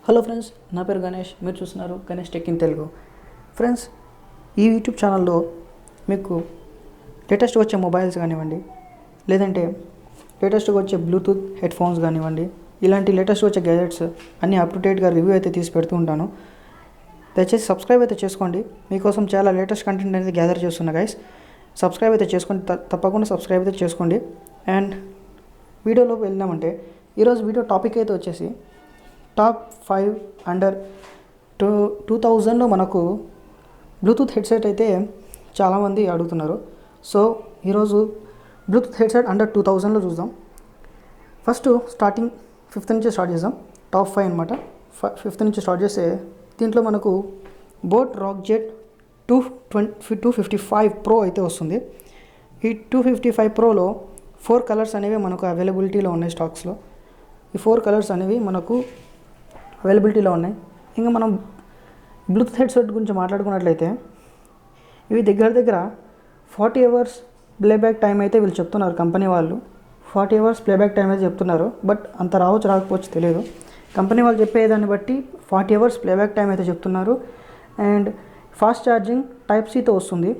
Hello friends, నా పేరు గణేష్. మీరు చూస్తున్నారు Ganesh tech in Telugu. Friends, ఈ యూట్యూబ్ ఛానల్లో మీకు లేటెస్ట్గా వచ్చే మొబైల్స్ కానివ్వండి, లేదంటే లేటెస్ట్గా వచ్చే బ్లూటూత్ హెడ్ ఫోన్స్ కానివ్వండి, ఇలాంటి లేటెస్ట్గా వచ్చే గ్యాజెట్స్ అన్నీ అప్ టు డేట్గా రివ్యూ అయితే తీసి పెడుతూ ఉంటాను. దయచేసి సబ్స్క్రైబ్ అయితే చేసుకోండి. మీకోసం చాలా లేటెస్ట్ కంటెంట్ అనేది గ్యాదర్ చేస్తున్నా గైస్. సబ్స్క్రైబ్ అయితే చేసుకోండి, తప్పకుండా సబ్స్క్రైబ్ అయితే చేసుకోండి. అండ్ వీడియోలోకి వెళ్ళినామంటే ఈరోజు వీడియో టాపిక్ అయితే వచ్చేసి టాప్ 5 అండర్ 2000లో మనకు బ్లూటూత్ హెడ్సెట్ అయితే చాలామంది అడుగుతున్నారు. సో ఈరోజు బ్లూటూత్ హెడ్సెట్ అండర్ 2000లో చూద్దాం. ఫస్ట్ స్టార్టింగ్ 5th నుంచి స్టార్ట్ చేద్దాం. టాప్ 5 అనమాట. 5th నుంచి స్టార్ట్ చేస్తే దీంట్లో మనకు బోట్ రాక్జెట్ 255 ప్రో అయితే వస్తుంది. ఈ 255 ప్రోలో 4 కలర్స్ అనేవి మనకు అవైలబిలిటీలో ఉన్నాయి. స్టాక్స్లో ఈ 4 కలర్స్ అనేవి మనకు అవైలబిలిటీలో ఉన్నాయి. ఇంకా మనం బ్లూటూత్ హెడ్సెట్ గురించి మాట్లాడుకున్నట్లయితే ఇవి దగ్గర 40 అవర్స్ ప్లేబ్యాక్ టైం అయితే వీళ్ళు చెప్తున్నారు. కంపెనీ వాళ్ళు 40 అవర్స్ ప్లేబ్యాక్ టైం అయితే చెప్తున్నారు. బట్ అంత రాకపోవచ్చు తెలియదు. కంపెనీ వాళ్ళు చెప్పేదాన్ని బట్టి 40 అవర్స్ ప్లేబ్యాక్ టైం అయితే చెప్తున్నారు. అండ్ ఫాస్ట్ ఛార్జింగ్ టైప్ సితో వస్తుంది.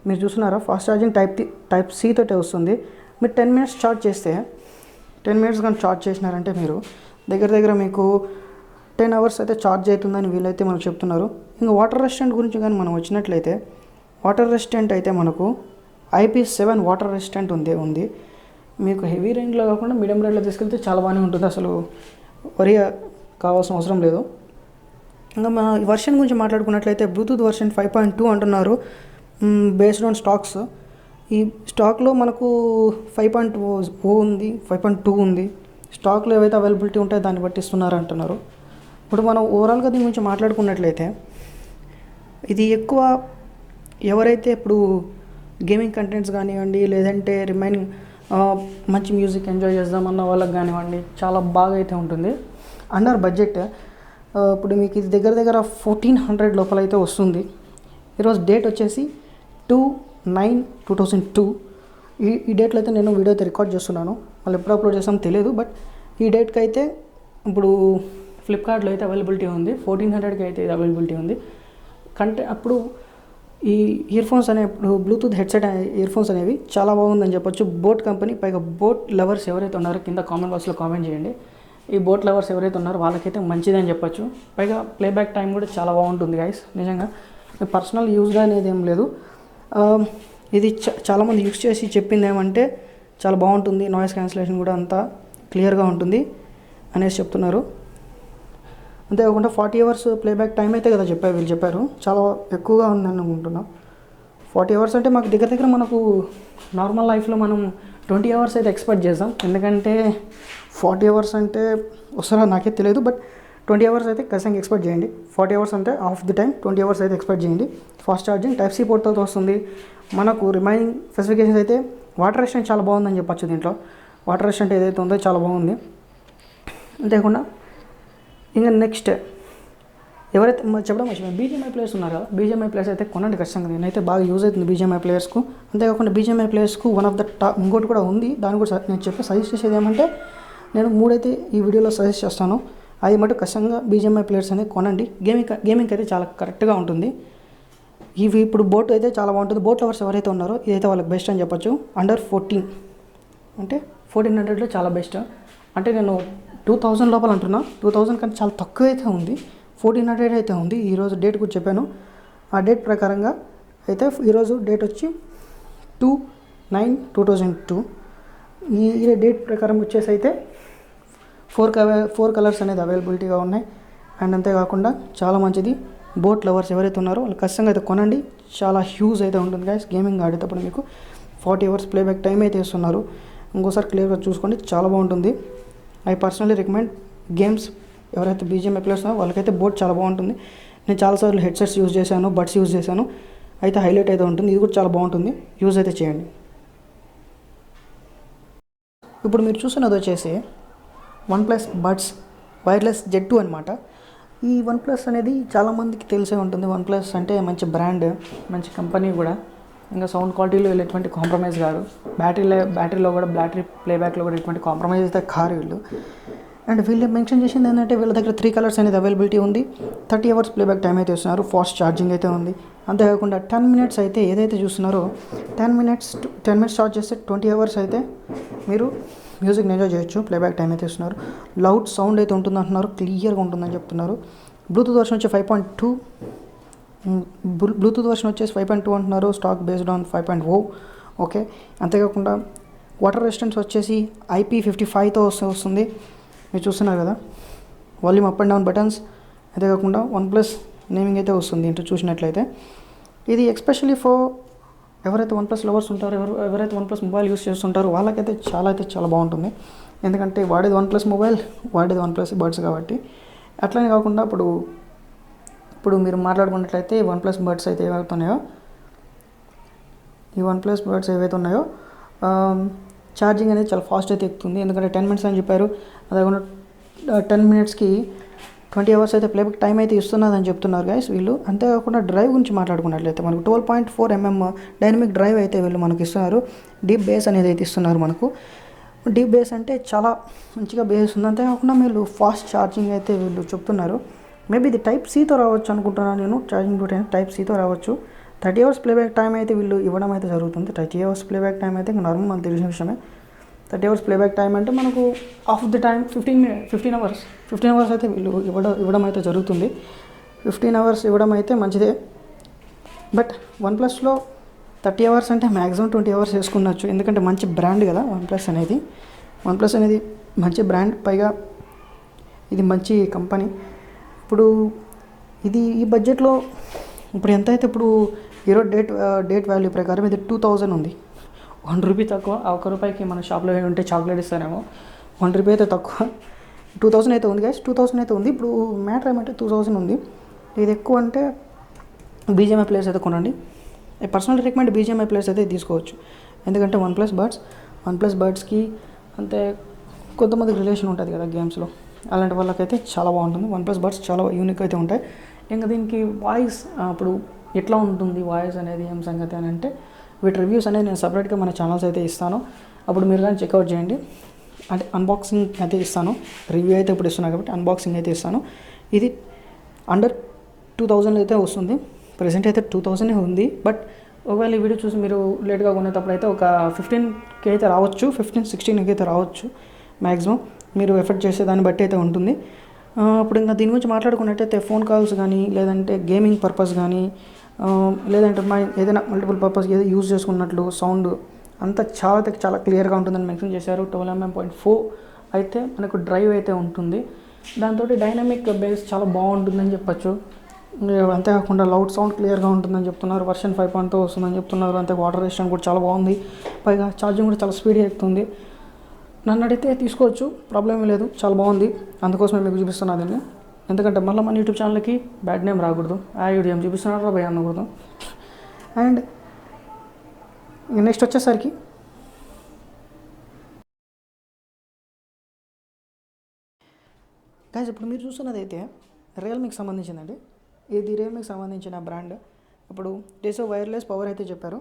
మీరు చూస్తున్నారా, ఫాస్ట్ ఛార్జింగ్ టైప్ సి తోటే వస్తుంది. మీరు 10 మినిట్స్ ఛార్జ్ చేస్తే 10 మినిట్స్ కానీ ఛార్జ్ చేసినారంటే మీరు దగ్గర మీకు 10 అవర్స్ అయితే ఛార్జ్ అవుతుందని వీళ్ళైతే మనకు చెప్తున్నారు. ఇంకా వాటర్ రెసిస్టెంట్ గురించి కానీ మనం వచ్చినట్లయితే వాటర్ రెసిస్టెంట్ అయితే మనకు IP7 వాటర్ రెసిస్టెంట్ ఉంది. మీకు హెవీ రేంజ్లో కాకుండా మీడియం రేంజ్లో తీసుకెళ్తే చాలా బాగానే ఉంటుంది. అసలు వరి కావాల్సిన అవసరం లేదు. ఇంకా మన వర్షన్ గురించి మాట్లాడుకున్నట్లయితే బ్లూటూత్ వర్షన్ 5.2 అంటున్నారు బేస్డ్ ఆన్ స్టాక్స్. ఈ స్టాక్లో మనకు 5.0 ఉంది, 5.2 ఉంది. స్టాక్లో ఏవైతే అవైలబిలిటీ ఉంటాయో దాన్ని బట్టి ఇస్తున్నారు అంటున్నారు. ఇప్పుడు మనం ఓవరాల్గా దీని గురించి మాట్లాడుకున్నట్లయితే ఇది ఎక్కువ ఎవరైతే ఇప్పుడు గేమింగ్ కంటెంట్స్ కానివ్వండి, లేదంటే రిమైనింగ్ మంచి మ్యూజిక్ ఎంజాయ్ చేద్దామన్న వాళ్ళకి కానివ్వండి చాలా బాగా అయితే ఉంటుంది. అండర్ బడ్జెట్ ఇప్పుడు మీకు ఇది దగ్గర 1400 లోపల అయితే వస్తుంది. ఈరోజు డేట్ వచ్చేసి 2/9/2002. ఈ డేట్లో అయితే నేను వీడియో అయితే రికార్డ్ చేస్తున్నాను. మళ్ళీ ఎప్పుడు అప్లోడ్ చేస్తామో తెలియదు. బట్ ఈ డేట్కి అయితే ఇప్పుడు ఫ్లిప్కార్ట్లో అయితే అవైలబిలిటీ ఉంది. 1400కి అయితే ఇది అవైలబిలిటీ ఉంది. అప్పుడు ఈ ఇయర్ ఫోన్స్ ఇప్పుడు బ్లూటూత్ హెడ్సెట్ ఇయర్ ఫోన్స్ అనేవి చాలా బాగుందని చెప్పొచ్చు. బోట్ కంపెనీ, పైగా బోట్ లవర్స్ ఎవరైతే ఉన్నారో కింద కామెంట్ బాక్స్లో కామెంట్ చేయండి. ఈ బోట్ లవర్స్ ఎవరైతే ఉన్నారో వాళ్ళకైతే మంచిదని చెప్పొచ్చు. పైగా ప్లేబ్యాక్ టైం కూడా చాలా బాగుంటుంది గైస్. నిజంగా పర్సనల్ యూజ్గా అనేది ఏం లేదు. ఇది చాలామంది యూజ్ చేసి చెప్పింది ఏమంటే చాలా బాగుంటుంది, నాయిస్ క్యాన్సిలేషన్ కూడా అంతా క్లియర్గా ఉంటుంది అనేసి చెప్తున్నారు. అంతేకాకుండా 40 అవర్స్ ప్లేబ్యాక్ టైం అయితే కదా వీళ్ళు చెప్పారు. చాలా ఎక్కువగా ఉందని అనుకుంటున్నాం. 40 అవర్స్ అంటే మాకు దగ్గర మనకు నార్మల్ లైఫ్లో మనం 20 అవర్స్ అయితే ఎక్స్పెక్ట్ చేద్దాం. ఎందుకంటే 40 అవర్స్ అంటే వస్తారా నాకే తెలియదు. బట్ 20 అవర్స్ అయితే ఖచ్చితంగా ఎక్స్పెక్ట్ చేయండి. 40 అవర్స్ అంటే హాఫ్ ది టైం 20 అవర్స్ అయితే ఎక్స్పెక్ట్ చేయండి. ఫాస్ట్ ఛార్జింగ్ టైప్ సి పోర్ట్తో వస్తుంది. మనకు రిమైనింగ్ స్పెసిఫికేషన్స్ అయితే వాటర్ రెసిస్టెంట్ చాలా బాగుందని చెప్పచ్చు. దీంట్లో వాటర్ రెసిస్టెంట్ ఏదైతే ఉందో చాలా బాగుంది. అంతేకాకుండా ఇంకా నెక్స్ట్ ఎవరైతే చెప్పడం మర్చిపోయాను, BGMI ప్లేయర్స్ ఉన్నారు కదా, BGMI ప్లేయర్స్ అయితే కొనండి ఖచ్చితంగా. నేనైతే బాగా యూజ్ అవుతుంది BGMI ప్లేయర్స్కు. అంతేకాకుండా BGMI ప్లేయర్స్కు వన్ ఆఫ్ ద టాప్ ఇంకోటి కూడా ఉంది. దాన్ని కూడా నేను సజెస్ట్ చేసేది ఏమంటే నేను 3 అయితే ఈ వీడియోలో సజెస్ట్ చేస్తాను. అది మటు ఖచ్చితంగా BGMI ప్లేయర్స్ అనేది కొనండి. గేమింగ్ అయితే చాలా కరెక్ట్గా ఉంటుంది. ఇవి ఇప్పుడు బోట్ అయితే చాలా బాగుంటుంది. బోట్ లవర్స్ ఎవరైతే ఉన్నారో ఇదైతే వాళ్ళకి బెస్ట్ అని చెప్పొచ్చు. అండర్ 14 అంటే 1400లో చాలా బెస్ట్. అంటే నేను 2000 లోపల అంటున్నా. 2000 కంటే చాలా తక్కువ అయితే ఉంది. 1400 అయితే ఉంది. ఈరోజు డేట్ కూడా చెప్పాను. ఆ డేట్ ప్రకారంగా అయితే ఈరోజు డేట్ వచ్చి 2/9/2002. ఈ డేట్ ప్రకారం వచ్చేసి అయితే 4 కలర్స్ అనేది అవైలబిలిటీగా ఉన్నాయి. అండ్ అంతేకాకుండా చాలా మంచిది. బోట్ లవర్స్ ఎవరైతే ఉన్నారో వాళ్ళు ఖచ్చితంగా అయితే కొనండి. చాలా హ్యూజ్ అయితే ఉంటుంది గైస్. గేమింగ్ ఆడేటప్పుడు మీకు 40 అవర్స్ ప్లేబ్యాక్ టైం అయితే ఇస్తున్నారు. ఇంకోసారి క్లియర్గా చూసుకోండి, చాలా బాగుంటుంది. ఐ పర్సనలీ రికమెండ్ గేమ్స్ ఎవరైతే BGMI ప్లేయర్స్ ఉన్నారో వాళ్ళకైతే బోట్ చాలా బాగుంటుంది. నేను చాలాసార్లు హెడ్సెట్స్ యూజ్ చేశాను, బడ్స్ యూజ్ చేశాను. అయితే హైలైట్ అయితే ఉంటుంది. ఇది కూడా చాలా బాగుంటుంది. యూజ్ అయితే చేయండి. ఇప్పుడు మీరు చూస్తున్నది వచ్చేసి OnePlus బడ్స్ వైర్లెస్ Z2 అనమాట. ఈ OnePlus అనేది చాలామందికి తెలిసే ఉంటుంది. OnePlus అంటే మంచి బ్రాండ్, మంచి కంపెనీ కూడా. ఇంకా సౌండ్ క్వాలిటీలో వీళ్ళు ఎటువంటి కాంప్రమైజ్ కాదు. బ్యాటరీలో కూడా బ్యాటరీ ప్లేబ్యాక్లో కూడా ఎటువంటి కాంప్రమైజ్ అయితే కారు వీళ్ళు. అండ్ వీళ్ళు మెన్షన్ చేసింది ఏంటంటే వీళ్ళ దగ్గర 3 కలర్స్ అనేది అవైలబిలిటీ ఉంది. 30 అవర్స్ ప్లేబ్యాక్ టైం అయితే ఇస్తున్నారు. ఫాస్ట్ ఛార్జింగ్ అయితే ఉంది. అంతేకాకుండా 10 మినిట్స్ అయితే ఏదైతే చూస్తున్నారో 10 మినిట్స్ ఛార్జ్ చేస్తే 20 అవర్స్ అయితే మీరు మ్యూజిక్ని ఎంజాయ్ చేయొచ్చు. ప్లేబ్యాక్ టైం అయితే ఇస్తున్నారు. లౌడ్ సౌండ్ అయితే ఉంటుంది అంటున్నారు. క్లియర్గా ఉంటుందని చెప్తున్నారు. బ్లూటూత్ వర్షన్ వచ్చి 5.2 బ్లూటూత్ వర్షన్ వచ్చేసి 5.2 అంటున్నారు. Stock based on 5.0. ఓకే. అంతేకాకుండా వాటర్ రెసిస్టెన్స్ వచ్చేసి IP55తో వస్తుంది. మీరు చూస్తున్నారు కదా, volume up and down buttons. అంతేకాకుండా OnePlus నేమింగ్ అయితే వస్తుంది ఇంటూ చూసినట్లయితే. ఇది ఎస్పెషల్లీ ఫర్ ఎవరైతే OnePlus లవర్స్ ఉంటారో, ఎవరైతే OnePlus మొబైల్ యూస్ చేస్తుంటారో వాళ్ళకైతే చాలా బాగుంటుంది. ఎందుకంటే వాడేది OnePlus మొబైల్, వాడేది OnePlus బడ్స్ కాబట్టి. అట్లనే కాకుండా ఇప్పుడు మీరు మాట్లాడుకున్నట్లయితే OnePlus బడ్స్ అయితే ఏవైతున్నాయో, ఈ OnePlus బడ్స్ ఏవైతే ఉన్నాయో ఛార్జింగ్ అనేది చాలా ఫాస్ట్ అయితే ఎక్కుతుంది. ఎందుకంటే 10 మినిట్స్ అని చెప్పారు. అదేవిధంగా 10 మినిట్స్కి 20 అవర్స్ అయితే ప్లేబ్యాక్ టైం అయితే ఇస్తున్నదని చెప్తున్నారు గైస్ వీళ్ళు. అంతేకాకుండా డ్రైవ్ గురించి మాట్లాడుకున్నట్లయితే మనకు 12.4mm డైనమిక్ డ్రైవ్ అయితే వీళ్ళు మనకి ఇస్తున్నారు. డీప్ బేస్ అనేది అయితే ఇస్తున్నారు మనకు. డీప్ బేస్ అంటే చాలా మంచిగా బేస్ ఉంది. అంతేకాకుండా వీళ్ళు ఫాస్ట్ ఛార్జింగ్ అయితే వీళ్ళు చెప్తున్నారు. మేబీ ఇది టైప్ సితో రావచ్చు అనుకుంటున్నాను నేను. ఛార్జింగ్ పోర్ట్ టైప్ సితో రావచ్చు. 30 అవర్స్ ప్లేబ్యాక్ టైం అయితే వీళ్ళు ఇవ్వడం అయితే జరుగుతుంది. 30 అవర్స్ ప్లేబ్యాక్ టైం అయితే నార్మల్ మనకు తెలిసిన విషయమే. 30 అవర్స్ ప్లేబ్యాక్ టైం అంటే మనకు ఆఫ్ ది టైం 15 అవర్స్ అయితే వీళ్ళు ఇవ్వడం అయితే జరుగుతుంది. 15 అవర్స్ ఇవ్వడం అయితే మంచిదే. బట్ OnePlusలో 30 అవర్స్ అంటే మ్యాక్సిమం 20 అవర్స్ వేసుకున్నచ్చు. ఎందుకంటే మంచి బ్రాండ్ కదా OnePlus అనేది మంచి బ్రాండ్. పైగా ఇది మంచి కంపెనీ. ఇప్పుడు ఈ బడ్జెట్లో ఇప్పుడు ఎంత అయితే ఇప్పుడు ఈరోజు డేట్ వాల్యూ ప్రకారం ఇది 2000 ఉంది. 1 రూపీ తక్కువ. ఆ 1 రూపాయికి మన షాప్లో ఉంటే చాక్లెట్ ఇస్తారేమో. 1 రూపీ అయితే తక్కువ. 2000 అయితే ఉంది గైస్. 2000 అయితే ఉంది. ఇప్పుడు మ్యాటర్ ఏమంటే 2000 ఉంది. ఇది ఎక్కువ అంటే BGMI ప్లేయర్స్ అయితే కొనండి. పర్సనల్ రికమెండ్ BGMI ప్లేయర్స్ అయితే తీసుకోవచ్చు. ఎందుకంటే OnePlus బడ్స్కి అంతే కొంతమందికి రిలేషన్ ఉంటుంది కదా గేమ్స్లో. అలాంటి వాళ్ళకైతే చాలా బాగుంటుంది. OnePlus బడ్స్ చాలా యూనిక్ అయితే ఉంటాయి. ఇంకా దీనికి వాయిస్ ఇప్పుడు ఎట్లా ఉంటుంది వాయిస్ అనేది ఏం సంగతి అని అంటే వీటి రివ్యూస్ అనేది నేను సపరేట్గా మన ఛానల్స్ అయితే ఇస్తాను. అప్పుడు మీరు కానీ చెక్అవుట్ చేయండి. అంటే అన్బాక్సింగ్ అయితే ఇస్తాను. రివ్యూ అయితే ఇప్పుడు ఇస్తున్నాను కాబట్టి అన్బాక్సింగ్ అయితే ఇస్తాను. ఇది అండర్ 2000 అయితే వస్తుంది. ప్రెజెంట్ అయితే 2000 ఉంది. బట్ ఒకవేళ ఈ వీడియో చూసి మీరు లేట్గా కొనేటప్పుడు అయితే ఒక 15K అయితే రావచ్చు. 15-16K అయితే రావచ్చు మ్యాక్సిమం. మీరు ఎఫర్ట్ చేసే దాన్ని బట్టి అయితే ఉంటుంది. ఇప్పుడు ఇంకా దీని గురించి మాట్లాడుకున్నట్టయితే ఫోన్ కాల్స్ కానీ, లేదంటే గేమింగ్ పర్పస్ కానీ, లేదంటే ఏదైనా మల్టిపుల్ పర్పస్ ఏదో యూజ్ చేసుకున్నట్లు సౌండ్ అంతా చాలా క్లియర్గా ఉంటుందని మెన్షన్ చేశారు. 12mm.4 అయితే మనకు డ్రైవ్ అయితే ఉంటుంది. దాంతో డైనమిక్ బేస్ చాలా బాగుంటుందని చెప్పచ్చు. అంతేకాకుండా లౌడ్ సౌండ్ క్లియర్గా ఉంటుందని చెప్తున్నారు. వర్షన్ 5.0 వస్తుందని చెప్తున్నారు. అంతే వాటర్ రెసిస్టెన్స్ కూడా చాలా బాగుంది. పైగా ఛార్జింగ్ కూడా చాలా స్పీడ్గా ఎక్కుతుంది. నన్ను అడిగితే తీసుకోవచ్చు, ప్రాబ్లం ఏం లేదు. చాలా బాగుంది. అందుకోసమే మీకు చూపిస్తున్నా దీన్ని. ఎందుకంటే మళ్ళీ మన యూట్యూబ్ ఛానల్కి బ్యాడ్ నేమ్ రాకూడదు. ఏం చూపిస్తున్నారో భయ అనకూడదు. అండ్ నెక్స్ట్ వచ్చేసరికి గైస్ ఇప్పుడు మీరు చూస్తున్నది అయితే రియల్మీకి సంబంధించిందండి. ఇది రియల్మీకి సంబంధించిన బ్రాండ్. ఇప్పుడు డేసో వైర్లెస్ పవర్ అయితే చెప్పారు.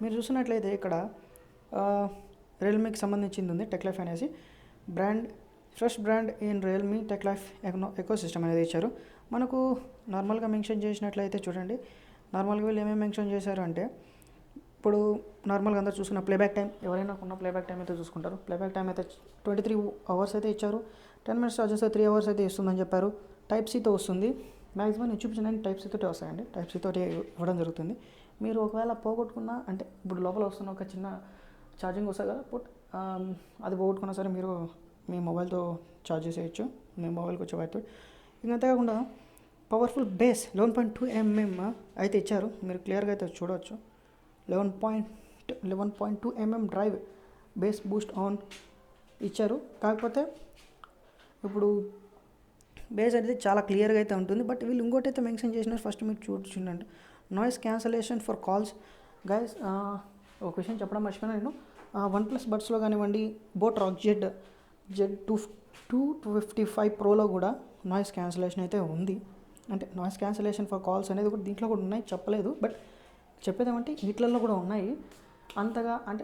మీరు చూసినట్లయితే ఇక్కడ రియల్మీకి సంబంధించింది ఉంది టెక్ లైఫ్ అనేసి brand. Fresh brand in Realme tech life eco system అనేది ఇచ్చారు. మనకు నార్మల్గా మెన్షన్ చేసినట్లయితే చూడండి. నార్మల్గా వీళ్ళు ఏమేమి మెన్షన్ చేశారు అంటే ఇప్పుడు నార్మల్గా అందరూ చూసుకున్న ప్లేబ్యాక్ టైం, ఎవరైనా ఉన్న ప్లేబ్యాక్ టైం అయితే చూసుకుంటారు. ప్లేబ్యాక్ టైం అయితే 23 అవర్స్ అయితే ఇచ్చారు. 10 మినిట్స్ ఛార్జ్ చేస్తే 3 అవర్స్ అయితే ఇస్తుందని చెప్పారు. టైప్ సితో వస్తుంది. మ్యాక్సిమం నేను చూపించిన టైప్ సితోటే వస్తాయండి. టైప్ సితోటి ఇవ్వడం జరుగుతుంది. మీరు ఒకవేళ పోగొట్టుకున్నా అంటే ఇప్పుడు లోపల వస్తున్న ఒక చిన్న ఛార్జింగ్ వస్తుంది కదా, అది పోగొట్టుకున్నా సరే మీరు మీ మొబైల్తో ఛార్జ్ చేసేయచ్చు. మీ మొబైల్కి వచ్చే వైర్తో. ఇంకా అంతేకాకుండా పవర్ఫుల్ బేస్ 11.2mm అయితే ఇచ్చారు. మీరు క్లియర్గా అయితే చూడవచ్చు. 11.2mm drive base Boost on ఇచ్చారు. కాకపోతే ఇప్పుడు బేస్ అనేది చాలా క్లియర్గా అయితే ఉంటుంది. బట్ వీళ్ళు ఇంకోటి అయితే మెన్షన్ చేసినారు. ఫస్ట్ మీరు చూడండి, noise cancellation for calls. Guys ఒక విషయం చెప్పడం మర్చిపోయినా నేను. OnePlus బడ్స్లో కానివ్వండి, బోట్ రాక్ జెడ్ 255 ప్రోలో కూడా నాయిస్ క్యాన్సలేషన్ అయితే ఉంది. అంటే నాయిస్ క్యాన్సలేషన్ ఫర్ కాల్స్ అనేది కూడా దీంట్లో కూడా ఉన్నాయి, చెప్పలేదు. బట్ చెప్పేదేమంటే వీటిలలో కూడా ఉన్నాయి. అంతగా అంటే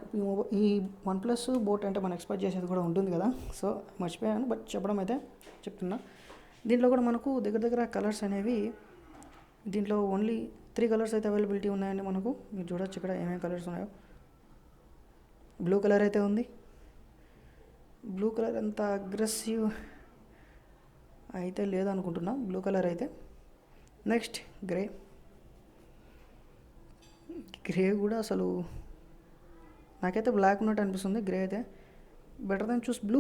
ఈ వన్ ప్లస్ బోట్ అంటే మనం ఎక్స్పెక్ట్ చేసేది కూడా ఉంటుంది కదా. సో మర్చిపోయాను, బట్ చెప్పడం అయితే చెప్తున్నా. దీంట్లో కూడా మనకు దగ్గర దగ్గర కలర్స్ అనేవి దీంట్లో ఓన్లీ 3 కలర్స్ అయితే అవైలబిలిటీ ఉన్నాయండి మనకు. మీరు చూడొచ్చు ఇక్కడ ఏమేమి కలర్స్ ఉన్నాయో. బ్లూ కలర్ అయితే ఉంది. బ్లూ కలర్ అంత అగ్రెసివ్ అయితే లేదనుకుంటున్నా బ్లూ కలర్ అయితే. నెక్స్ట్ గ్రే కూడా అసలు నాకైతే బ్లాక్ ఉన్నట్టు అనిపిస్తుంది. గ్రే అయితే బెటర్ దాన్ చూస్ బ్లూ,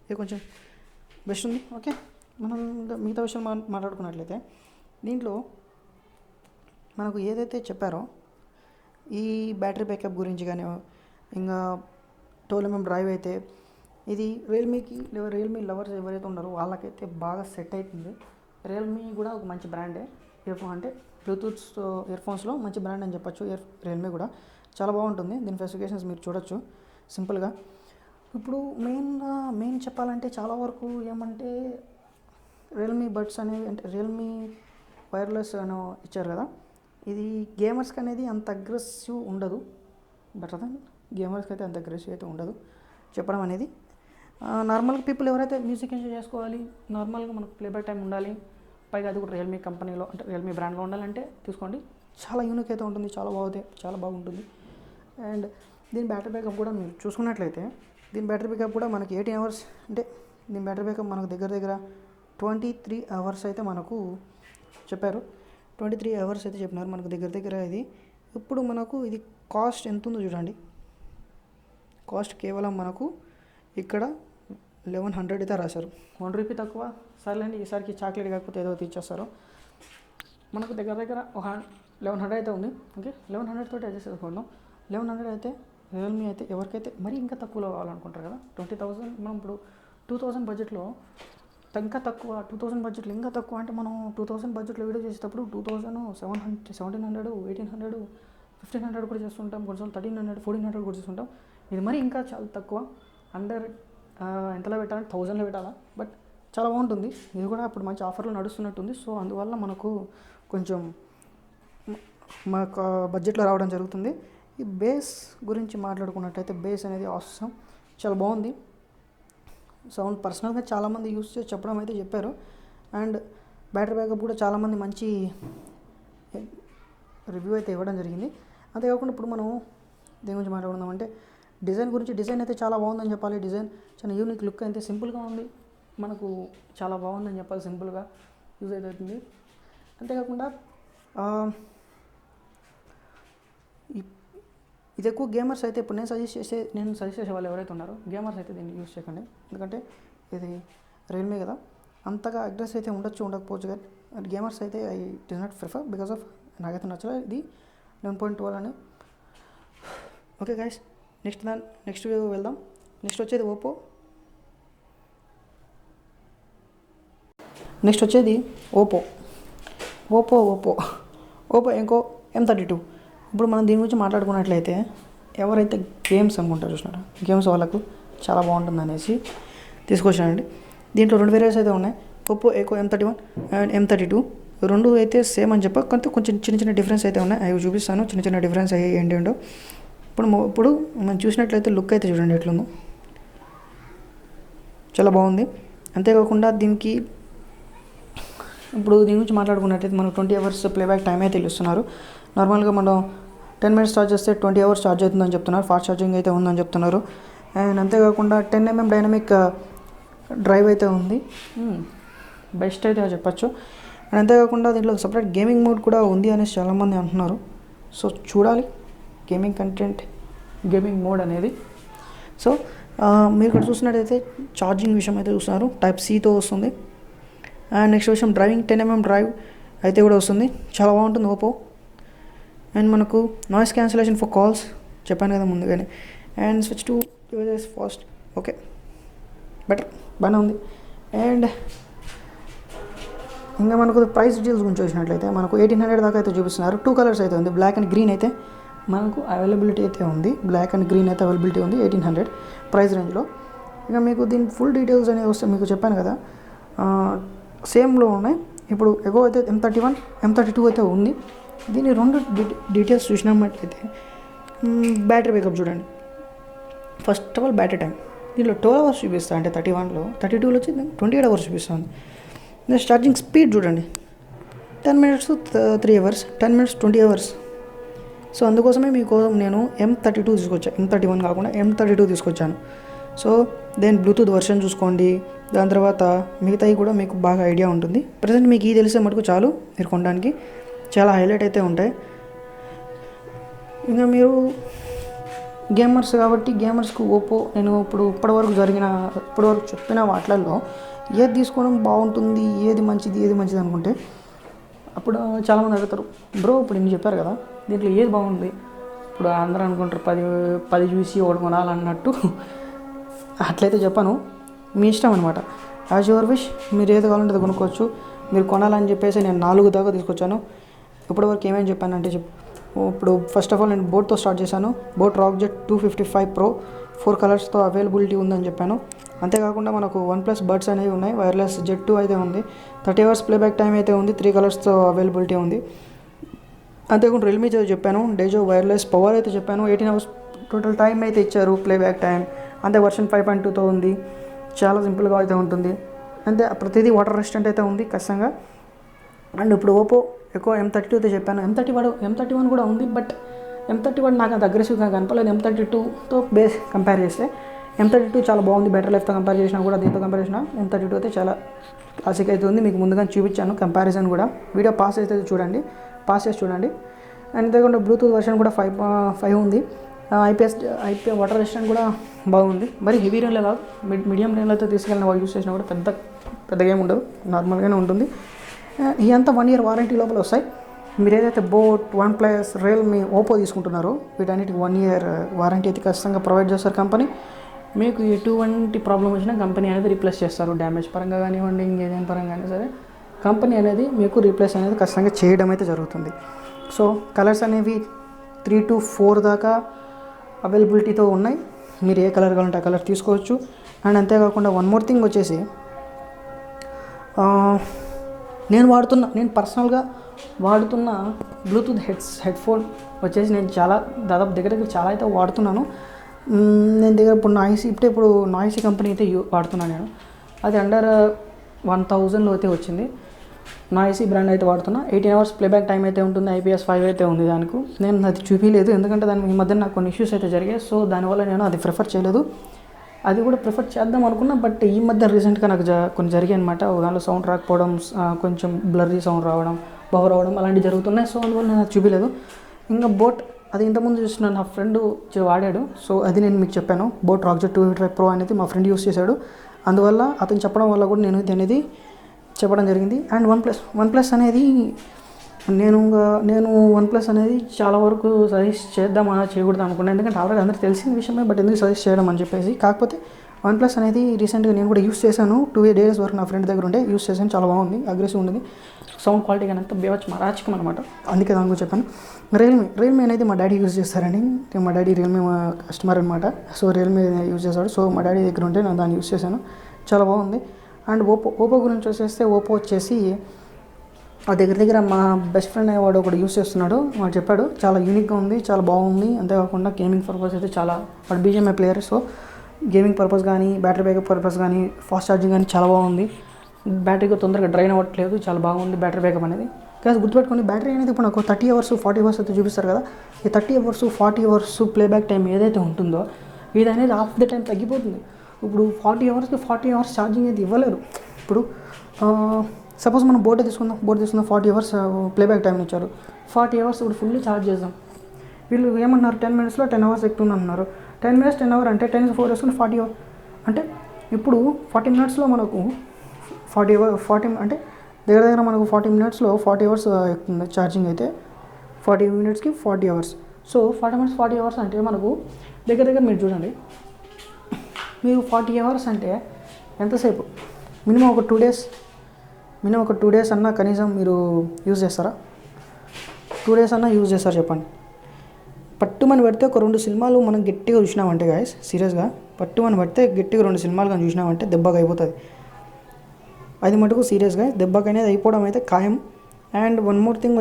ఇది కొంచెం బెస్ట్ ఉంది. ఓకే, మనం మిగతా విషయం మాట్లాడుకున్నట్లయితే దీంట్లో మనకు ఏదైతే చెప్పారో ఈ బ్యాటరీ బ్యాకప్ గురించి కానీ ఇంకా 12 mm డ్రైవ్ అయితే ఇది రియల్మీ లవర్స్ ఎవరైతే ఉన్నారో వాళ్ళకైతే బాగా సెట్ అవుతుంది. రియల్మీ కూడా ఒక మంచి బ్రాండే. ఇయర్ఫోన్ అంటే బ్లూటూత్ ఇయర్ఫోన్స్లో మంచి బ్రాండ్ అని చెప్పొచ్చు. రియల్మీ కూడా చాలా బాగుంటుంది. దీని స్పెసిఫికేషన్స్ మీరు చూడొచ్చు సింపుల్గా. ఇప్పుడు మెయిన్ చెప్పాలంటే చాలా వరకు ఏమంటే రియల్మీ బడ్స్ అనేవి అంటే రియల్మీ వైర్లెస్ అని ఇచ్చారు కదా, ఇది గేమర్స్కి అనేది అంత అగ్రెసివ్ ఉండదు. బెటర్ దెన్ గేమర్స్కి అయితే అంత అగ్రెసివ్ అయితే ఉండదు చెప్పడం అనేది. నార్మల్గా పీపుల్ ఎవరైతే మ్యూజిక్ ఎంజాయ్ చేసుకోవాలి, నార్మల్గా మనకు ప్లేబ్యాక్ టైం ఉండాలి, పైగా అది కూడా రియల్మీ కంపెనీలో అంటే రియల్మీ బ్రాండ్లో ఉండాలంటే తీసుకోండి. చాలా యూనిక్ అయితే ఉంటుంది, చాలా బాగుంటుంది. అండ్ దీని బ్యాటరీ బ్యాకప్ కూడా మీరు చూసుకున్నట్లయితే దీని బ్యాటరీ బ్యాకప్ కూడా మనకి 18 hours అంటే దీని బ్యాటరీ బ్యాకప్ మనకు దగ్గర 23 hours అయితే మనకు చెప్పారు. 23 hours అయితే చెప్పినారు మనకు దగ్గర ఇది. ఇప్పుడు మనకు ఇది కాస్ట్ ఎంత ఉందో చూడండి. కాస్ట్ కేవలం మనకు ఇక్కడ 1100 అయితే రాశారు. 1 రూపీ తక్కువ. సర్లేండి, ఈసారికి చాక్లెట్ కాకపోతే ఏదో ఇచ్చేస్తారు. మనకు దగ్గర ఒక 1100 అయితే ఉంది. ఓకే, 1100 తోటి అడ్జస్ట్ చేసుకుందాం. 1100 అయితే రియల్మీ అయితే ఎవరికైతే మరి ఇంకా తక్కువలో కావాలనుకుంటారు కదా, 20,000 మనం ఇప్పుడు 2000 బడ్జెట్లో ఇంకా తక్కువ, 2000 బడ్జెట్లో ఇంకా తక్కువ అంటే మనం 2000 బడ్జెట్లో వీడియో చేసేటప్పుడు 1700, 1800, 1500 కూడా చేస్తుంటాం. కొన్నిసార్లు 1300, 1400 కూడా చేస్తుంటాం. ఇది మరి ఇంకా చాలా తక్కువ. అండర్ ఎంతలో పెట్టాలంటే 1000లో పెట్టాలా, బట్ చాలా బాగుంటుంది. ఇది కూడా ఇప్పుడు మంచి ఆఫర్లో నడుస్తున్నట్టుంది. సో అందువల్ల మనకు కొంచెం మాకు బడ్జెట్లో రావడం జరుగుతుంది. ఈ బేస్ గురించి మాట్లాడుకున్నట్టయితే బేస్ అనేది అవసరం, చాలా బాగుంది. సౌండ్ పర్సనల్గా చాలామంది యూస్ చేసి చెప్పడం అయితే చెప్పారు. అండ్ బ్యాటరీ బ్యాకప్ కూడా చాలామంది మంచి రివ్యూ అయితే ఇవ్వడం జరిగింది. అంతేకాకుండా ఇప్పుడు మనం దేని గురించి మాట్లాడుకుందాం అంటే డిజైన్ అయితే చాలా బాగుందని చెప్పాలి. డిజైన్ చాలా యూనిక్ లుక్ అయితే సింపుల్గా ఉంది, మనకు చాలా బాగుందని చెప్పాలి. సింపుల్గా యూజ్ అవుతుంది. అంతేకాకుండా ఇది ఎక్కువ గేమర్స్ అయితే ఇప్పుడు నేను సజెస్ట్ చేసే వాళ్ళు ఎవరైతే ఉన్నారో గేమర్స్ అయితే దీన్ని యూజ్ చేయకండి. ఎందుకంటే ఇది రియల్మీ కదా, అంతగా అగ్రెస్ అయితే ఉండకపోవచ్చు కానీ గేమర్స్ అయితే I did not prefer because of నాకైతే నచ్చలేదు ఇది 11.12 అని. ఓకే గైస్, నెక్స్ట్ వెళ్దాం. నెక్స్ట్ వచ్చేది ఓపో ఇంకో M32. ఇప్పుడు మనం దీని గురించి మాట్లాడుకున్నట్లయితే ఎవరైతే గేమ్స్ అనుకుంటారు చూసినారా, గేమ్స్ వాళ్ళకు చాలా బాగుంటుంది అనేసి తీసుకొచ్చానండి. దీంట్లో 2 వేరియంట్స్ అయితే ఉన్నాయి, Oppo echo M31 and M32. రెండు అయితే సేమ్ అని కొంచెం చిన్న డిఫరెన్స్ అయితే ఉన్నాయి. అవి చూపిస్తాను, చిన్న డిఫరెన్స్ అయ్యి ఏంటో. ఇప్పుడు మనం చూసినట్లయితే లుక్ అయితే చూడండి ఎట్లుందో, చాలా బాగుంది. అంతేకాకుండా ఇప్పుడు దీని గురించి మాట్లాడుకున్నట్లయితే మనం 20 hours ప్లేబ్యాక్ టైం అయితే ఇస్తున్నారు. నార్మల్గా మనం 10 minutes ఛార్జ్ చేస్తే 20 hours ఛార్జ్ అవుతుందని చెప్తున్నారు. ఫాస్ట్ ఛార్జింగ్ అయితే ఉందని చెప్తున్నారు. అండ్ అంతేకాకుండా 10 mm డైనమిక్ డ్రైవ్ అయితే ఉంది, బెస్ట్ అయితే చెప్పచ్చు. అండ్ అంతేకాకుండా దీంట్లో సపరేట్ గేమింగ్ మోడ్ కూడా ఉంది అనేసి చాలామంది అంటున్నారు. సో చూడాలి గేమింగ్ మోడ్ అనేది. సో మీరు ఇక్కడ చూసినట్టయితే ఛార్జింగ్ విషయం అయితే చూస్తున్నారు, Type-Cతో వస్తుంది. అండ్ నెక్స్ట్ విషయం డ్రైవింగ్ 10 mm డ్రైవ్ అయితే కూడా వస్తుంది, చాలా బాగుంటుంది ఓపో. అండ్ మనకు నాయిస్ క్యాన్సిలేషన్ ఫర్ కాల్స్ చెప్పాను కదా ముందుగానే. And switch to devices fast, okay better, బాగానే ఉంది. అండ్ ఇంకా మనకు ప్రైస్ డీటెయిల్స్ గురించి వచ్చినట్లయితే మనకు 1800 దాకా అయితే చూపిస్తున్నారు. 2 కలర్స్ అయితే ఉంది, బ్లాక్ అండ్ గ్రీన్ అయితే మనకు అవైలబిలిటీ అయితే ఉంది. బ్లాక్ అండ్ గ్రీన్ అయితే అవైలబిలిటీ ఉంది 1800 ప్రైస్ రేంజ్లో. ఇక మీకు దీని ఫుల్ డీటెయిల్స్ అనేవి వస్తే మీకు చెప్పాను కదా సేమ్లో ఉన్నాయి. ఇప్పుడు ఎగో అయితే M31, M32 అయితే ఉంది. దీని 2 డీటెయిల్స్ చూసినట్లయితే బ్యాటరీ బ్యాకప్ చూడండి. First of all battery time దీంట్లో 12 అవర్స్ చూపిస్తుంది, అంటే 31లో 32లో వచ్చి 28 అవర్స్ చూపిస్తుంది. నెక్స్ట్ ఛార్జింగ్ స్పీడ్ చూడండి, 10 minutes 3 hours, 10 minutes 20 hours. So అందుకోసమే మీకోసం నేను M32 తీసుకొచ్చాను, M31 కాకుండా M32 తీసుకొచ్చాను. సో దెన్ బ్లూటూత్ వర్షన్ చూసుకోండి, దాని తర్వాత మిగతాయి కూడా మీకు బాగా ఐడియా ఉంటుంది. ప్రజెంట్ మీకు ఈ తెలిసే మటుకు చాలు మీరు కొనడానికి, చాలా హైలైట్ అయితే ఉంటాయి. ఇంకా మీరు గేమర్స్ కాబట్టి గేమర్స్కి ఓపో నేను ఇప్పటివరకు చెప్పిన వాటిల్లో ఏది తీసుకోవడం బాగుంటుంది, ఏది మంచిది అనుకుంటే అప్పుడు చాలామంది అడుగుతారు, బ్రో ఇప్పుడు ఇన్ని చెప్పారు కదా దీంట్లో ఏది బాగుంది. ఇప్పుడు అందరూ అనుకుంటారు 10 చూసి ఒకటి కొనాలన్నట్టు. అట్లయితే చెప్పాను, మీ ఇష్టం అనమాట, యాజ్ యువర్ విష్. మీరు ఏది కావాలంటే అది కొనుక్కోవచ్చు. మీరు కొనాలని చెప్పేసి నేను 4 దాకా తీసుకొచ్చాను. ఇప్పటివరకు ఏమేమి చెప్పానంటే ఇప్పుడు ఫస్ట్ ఆఫ్ ఆల్ నేను బోట్తో స్టార్ట్ చేశాను. బోట్ రాక్జెట్ 255 Pro 4 కలర్స్తో అవైలబిలిటీ ఉందని చెప్పాను. అంతేకాకుండా మనకు OnePlus బడ్స్ అనేవి ఉన్నాయి, వైర్లెస్ జెట్ 2 అయితే ఉంది, 30 hours ప్లేబ్యాక్ టైం అయితే ఉంది, 3 కలర్స్తో అవైలబిలిటీ ఉంది. అంతేకాకుండా రియల్మీ చెప్పాను, డేజో వైర్లెస్ పవర్ అయితే చెప్పాను, 18 hours టోటల్ టైం అయితే ఇచ్చారు ప్లేబ్యాక్ టైం. అంతే వర్షన్ 5.2తో ఉంది, చాలా సింపుల్గా అయితే ఉంటుంది. అంతే ప్రతిదీ వాటర్ రెసిస్టెంట్ అయితే ఉంది ఖచ్చితంగా. అండ్ ఇప్పుడు ఓపో ఎక్కువ M32 అయితే చెప్పాను, M31 కూడా ఉంది, బట్ M31 నాకు అంత అగ్రెసివ్గా కనపడలేదు. M32తో కంపేర్ చేస్తే M32 చాలా బాగుంది, బెటర్ లైఫ్తో కంపేర్ చేసినా కూడా, దీంతో కంపేర్ చేసినా M32 అయితే చాలా క్లాసిక్ అయితే ఉంది. మీకు ముందుగా చూపించాను కంపారిజన్ కూడా, వీడియో పాస్ చేసి చూడండి. అంతేకాకుండా బ్లూటూత్ వర్షన్ కూడా 5 ఉంది. ఐపీఎస్ వాటర్ రెసిస్టెంట్ కూడా బాగుంది. మరి హెవీ రేంజ్లో కాదు, మీడియం రేంజ్లో అయితే తీసుకెళ్ళిన వాళ్ళు యూస్ చేసినా కూడా పెద్దగా ఏమి ఉండదు, నార్మల్గానే ఉంటుంది. ఇదంతా 1 year వారంటీ లోపల వస్తాయి. మీరు ఏదైతే బోట్, OnePlus, రియల్మీ, ఓపో తీసుకుంటున్నారో వీటన్నిటికి 1 year వారంటీ అయితే ఖచ్చితంగా ప్రొవైడ్ చేస్తారు కంపెనీ. మీకు ఎటువంటి ప్రాబ్లం వచ్చినా కంపెనీ అనేది రీప్లేస్ చేస్తారు, డ్యామేజ్ పరంగా కానివ్వండి, ఇంకేదేం పరంగా అయినా సరే కంపెనీ అనేది మీకు రీప్లేస్ అనేది ఖచ్చితంగా చేయడం అయితే జరుగుతుంది. సో కలర్స్ అనేవి 3 to 4 దాకా అవైలబిలిటీతో ఉన్నాయి. మీరు ఏ కలర్ కావాలంటే ఆ కలర్ తీసుకోవచ్చు. అండ్ అంతేకాకుండా వన్ మోర్ థింగ్ వచ్చేసి, నేను పర్సనల్గా వాడుతున్న బ్లూటూత్ హెడ్ఫోన్ వచ్చేసి నేను దగ్గర చాలా అయితే వాడుతున్నాను. నేను ఇప్పుడు నాయిసీ కంపెనీ అయితే వాడుతున్నాను నేను. అది అండర్ 1000లో అయితే వచ్చింది. నాయిసీ బ్రాండ్ అయితే వాడుతున్నా. 18 hours ప్లేబ్యాక్ టైం అయితే ఉంటుంది, IPS 5 అయితే ఉంది. దానికి నేను అది చూపించలేదు, ఎందుకంటే ఈ మధ్య నాకు కొన్ని ఇష్యూస్ అయితే జరిగాయి. సో దానివల్ల నేను అది ప్రిఫర్ చేయలేదు. అది కూడా ప్రిఫర్ చేద్దాం అనుకున్నా, బట్ ఈ మధ్య రీసెంట్గా నాకు కొన్ని జరిగాయి అనమాట. దానిలో సౌండ్ రాకపోవడం, కొంచెం బ్లర్రీ సౌండ్ రావడం, బవర్ రావడం అలాంటివి జరుగుతున్నాయి. సో అందువల్ల నేను అది చూపించలేదు. ఇంకా బోట్ అది ఇంతకుముందు చూసిన నా ఫ్రెండ్ వాడాడు, సో అది నేను మీకు చెప్పాను. బోట్ రాక్జెట్ 255 Pro అనేది మా ఫ్రెండ్ యూస్ చేశాడు, అందువల్ల అతను చెప్పడం వల్ల కూడా నేను ఇది అనేది చెప్పడం జరిగింది. అండ్ వన్ప్లస్ అనేది నేను OnePlus అనేది చాలా వరకు సజెస్ట్ చేద్దామా చేయకూడదు అనుకున్నాను, ఎందుకంటే ఆల్రెడీ అందరికీ తెలిసిన విషయమే, బట్ ఎందుకు సజెస్ట్ చేయడం అని చెప్పేసి. కాకపోతే OnePlus అనేది రీసెంట్గా నేను కూడా యూస్ చేశాను, 2 days వరకు నా ఫ్రెండ్ దగ్గర ఉంటే యూస్ చేశాను. చాలా బాగుంది, అగ్రెసివ్ ఉంటుంది, సౌండ్ క్వాలిటీ కానీ అంతా మరాచకం అనమాట. అందుకే దాని గురించి చెప్పాను. రియల్మీ అనేది మా డాడీ యూజ్ చేస్తారండి, మా డాడీ రియల్మీ కస్టమర్ అనమాట. సో రియల్మీ యూజ్ చేస్తాడు, సో మా డాడీ దగ్గర ఉంటే నేను దాన్ని యూస్ చేశాను, చాలా బాగుంది. అండ్ ఓపో గురించి వచ్చేస్తే, ఓపో వచ్చేసి ఆ దగ్గర మా బెస్ట్ ఫ్రెండ్ వాడు ఒకటి యూస్ చేస్తున్నాడు, వాడు చెప్పాడు చాలా యూనిక్గా ఉంది, చాలా బాగుంది. అంతేకాకుండా గేమింగ్ పర్పస్ అయితే వాడు BGMI player, so gaming purpose కానీ, బ్యాటరీ బ్యాకప్ పర్పస్ కానీ, ఫాస్ట్ ఛార్జింగ్ కానీ చాలా బాగుంది. బ్యాటరీగా తొందరగా డ్రైన్ అవ్వట్లేదు, చాలా బాగుంది బ్యాటరీ బ్యాకప్ అనేది. కానీ గుర్తుపెట్టుకోండి, బ్యాటరీ అనేది ఇప్పుడు నాకు 30 hours 40 hours అయితే చూపిస్తారు కదా. ఈ 30 hours 40 hours ప్లేబ్యాక్ టైం ఏదైతే ఉంటుందో ఇది అనేది హాఫ్ ద టైం తగ్గిపోతుంది. ఇప్పుడు 40 hours ఛార్జింగ్ అయితే ఇవ్వలేరు. ఇప్పుడు సపోజ్ మనం బోట్ తీసుకుందాం 40 hours ప్లేబ్యాక్ టైం ఇచ్చారు, 40 hours ఇప్పుడు ఫుల్లీ ఛార్జ్ చేద్దాం. వీళ్ళు ఏమన్నారు, 10 minutesలో 10 hours ఎక్కువ అంటున్నారు. 10 minutes 10 hours అంటే 10 4 వేసుకుని 40 hours అంటే ఇప్పుడు 40 minutesలో మనకు 40 అంటే దగ్గర మనకు 40 minutesలో 40 hours ఎక్కుతుంది ఛార్జింగ్ అయితే, 40 minutesకి 40 hours. సో 40 minutes 40 hours అంటే మనకు దగ్గర మీరు చూడండి, మీరు 40 hours అంటే ఎంతసేపు, మినిమం ఒక 2 days అన్నా కనీసం మీరు యూజ్ చేస్తారా? 2 days అన్నా యూజ్ చేస్తారు చెప్పండి. పట్టుమని పడితే ఒక 2 సినిమాలు మనం గట్టిగా చూసినామంటే గాయస్, సీరియస్గా పట్టుమని పడితే గట్టిగా 2 సినిమాలు కానీ చూసినామంటే దెబ్బకి అయిపోతుంది. అది మటుకు సీరియస్గా దెబ్బకి అనేది అయిపోవడం అయితే ఖాయం. అండ్ వన్ మోర్ థింగ్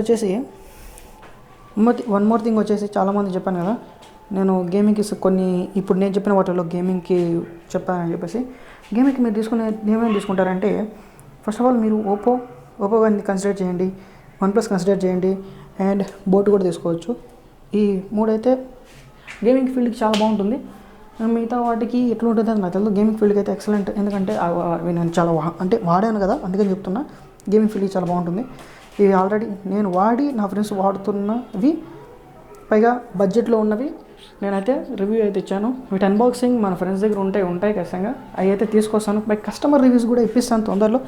వచ్చేసి చాలామంది చెప్పాను కదా, నేను గేమింగ్కి కొన్ని ఇప్పుడు నేను చెప్పిన వాటిలో గేమింగ్కి చెప్పానని చెప్పేసి, గేమింగ్కి మీరు ఏమేమి తీసుకుంటారంటే, ఫస్ట్ ఆఫ్ ఆల్ మీరు ఓపో కానీ కన్సిడర్ చేయండి, వన్ప్లస్ కన్సిడర్ చేయండి, అండ్ బోట్ కూడా తీసుకోవచ్చు. ఈ 3 అయితే గేమింగ్ ఫీల్డ్కి చాలా బాగుంటుంది. మిగతా వాటికి ఎట్లా ఉంటుంది అని నాకు తెలియదు. గేమింగ్ ఫీల్డ్కి అయితే ఎక్సలెంట్, ఎందుకంటే అవి నేను చాలా వాడాను కదా, అందుకని చెప్తున్నా. గేమింగ్ ఫీల్డ్కి చాలా బాగుంటుంది. ఇవి ఆల్రెడీ నేను వాడి నా ఫ్రెండ్స్ వాడుతున్నవి, పైగా బడ్జెట్లో ఉన్నవి నేనైతే రివ్యూ అయితే ఇచ్చాను. వీటి అన్బాక్సింగ్ మన ఫ్రెండ్స్ దగ్గర ఉంటాయి ఖచ్చితంగా, అవి అయితే తీసుకొస్తాను. బై కస్టమర్ రివ్యూస్ కూడా ఇప్పిస్తాను తొందరలో.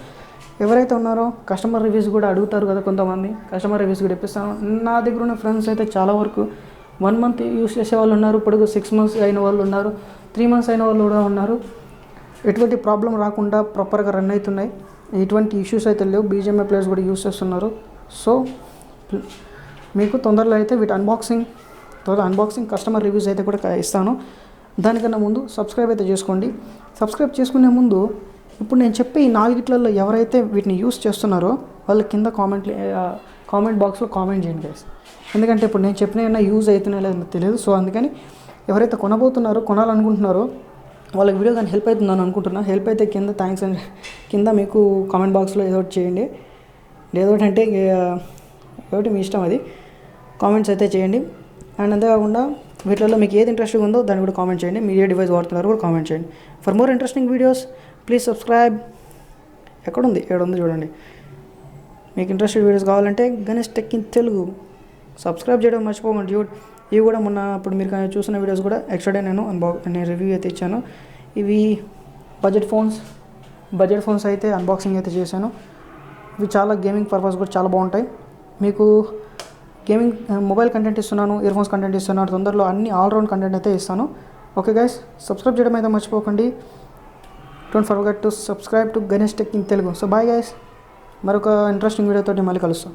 ఎవరైతే ఉన్నారో కస్టమర్ రివ్యూస్ కూడా అడుగుతారు కదా కొంతమంది, కస్టమర్ రివ్యూస్ కూడా ఇప్పిస్తాను. నా దగ్గర ఉన్న ఫ్రెండ్స్ అయితే చాలా వరకు 1 month యూస్ చేసే వాళ్ళు ఉన్నారు, ఇప్పుడు 6 months అయిన వాళ్ళు ఉన్నారు, 3 months అయిన వాళ్ళు కూడా ఉన్నారు. ఎటువంటి ప్రాబ్లం రాకుండా ప్రాపర్గా రన్ అవుతున్నాయి, ఎటువంటి ఇష్యూస్ అయితే లేవు. BGMI ప్లేయర్స్ కూడా యూస్ చేస్తున్నారు. సో మీకు తొందరలో అయితే వీటి అన్బాక్సింగ్ కస్టమర్ రివ్యూస్ అయితే కూడా ఇస్తాను. దానికన్నా ముందు సబ్స్క్రైబ్ అయితే చేసుకోండి. సబ్స్క్రైబ్ చేసుకునే ముందు ఇప్పుడు నేను చెప్పే ఈ 4 ఎవరైతే వీటిని యూస్ చేస్తున్నారో వాళ్ళు కింద కామెంట్ బాక్స్లో కామెంట్ చేయండి గైస్. ఎందుకంటే ఇప్పుడు నేను చెప్పిన యూజ్ అవుతున్నాయో లేదో తెలియదు. సో అందుకని ఎవరైతే కొనాలనుకుంటున్నారో వాళ్ళకి వీడియో కానీ హెల్ప్ అవుతుందని అనుకుంటున్నా. హెల్ప్ అయితే కింద థ్యాంక్స్ అని కింద మీకు కామెంట్ బాక్స్లో ఏదో ఒకటి చేయండి. ఏదోటి అంటే ఏదోటి మీ ఇష్టం, అది కామెంట్స్ అయితే చేయండి. అండ్ అంతేకాకుండా వీటిలో మీకు ఏది ఇంట్రెస్టింగ్ ఉందో దాన్ని కూడా కామెంట్ చేయండి. మీరు ఏ డివైస్ వాడుతున్నారో కూడా కామెంట్ చేయండి. For more interesting videos please subscribe. ఏడుంది చూడండి. మీకు ఇంట్రెస్టెడ్ వీడియోస్ కావాలంటే Ganesh tech in Telugu subscribe చేయడం మర్చిపోకండి. ఇవి కూడా ఇప్పుడు మీరు చూసిన వీడియోస్ కూడా ఎక్స్ట్రా డే నేను రివ్యూ అయితే ఇచ్చాను. ఇవి బడ్జెట్ ఫోన్స్ అయితే అన్బాక్సింగ్ అయితే చేశాను. ఇవి చాలా గేమింగ్ పర్పస్ కూడా చాలా బాగుంటాయి. మీకు గేమింగ్ మొబైల్ కంటెంట్ ఇస్తున్నాను, ఇయర్ ఫోన్స్ కంటెంట్ ఇస్తున్నాను, తొందరలో అన్ని ఆల్రౌండ్ కంటెంట్ అయితే ఇస్తాను. ఓకే గైస్, సబ్స్క్రైబ్ చేయడం అయితే మర్చిపోకండి. Don't forget to subscribe to Ganesh tech in Telugu. So bye guys, మరొక ఇంట్రెస్టింగ్ వీడియోతో మళ్ళీ కలుస్తాం.